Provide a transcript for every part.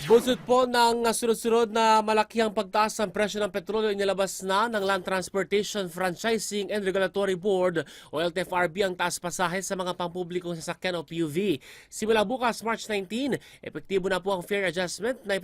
Bunsod po ng sunod-sunod na malakihang pagtaas ng presyo ng petrolyo, inilabas na ng Land Transportation Franchising and Regulatory Board o LTFRB ang taas pasahe sa mga pampublikong sasakyan o PUV. Simula bukas, March 19, epektibo na po ang fare adjustment na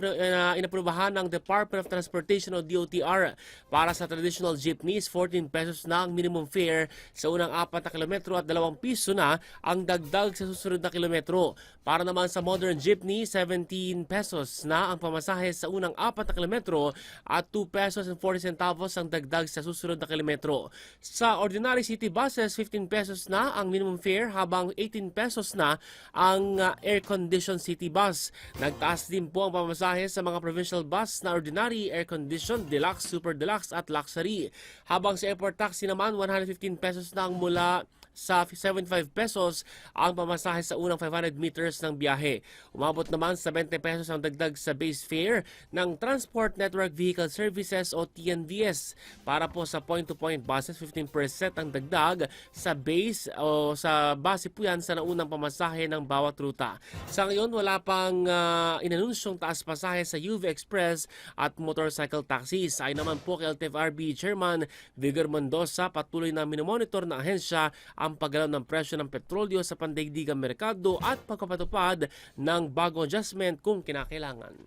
inaprubahan ng Department of Transportation o DOTR. Para sa traditional jeepneys, 14 pesos na ang minimum fare sa unang 4 na kilometro at 2 piso na ang dagdag sa susunod na kilometro. Para naman sa modern jeepney, 17 pesos na ang pamasahe sa unang 4 na kilometro at 2 pesos and 40 centavos ang dagdag sa susunod na kilometro. Sa ordinary city buses, 15 pesos na ang minimum fare habang 18 pesos na ang air-conditioned city bus. Nagtaas din po ang pamasahe sa mga provincial bus na ordinary, air-conditioned, deluxe, super deluxe at luxury. Habang sa airport taxi naman, 115 pesos na ang mula sa 75 pesos ang pamasahe sa unang 500 meters ng biyahe. Umabot naman sa 20 pesos ang dagdag sa base fare ng Transport Network Vehicle Services o TNVS. Para po sa point-to-point buses, 15% ang dagdag sa base o sa base po yan sa naunang pamasahe ng bawat ruta. Sa ngayon, wala pang inanunsyong taas pasahe sa UV Express at motorcycle taxis. Ay naman po kay LTFRB Chairman Vigor Mendoza, patuloy na minomonitor ng ahensya ang paggalaw ng presyo ng petrolyo sa pandaigdigang merkado at pagpapatupad ng bagong adjustment kung kinakailangan.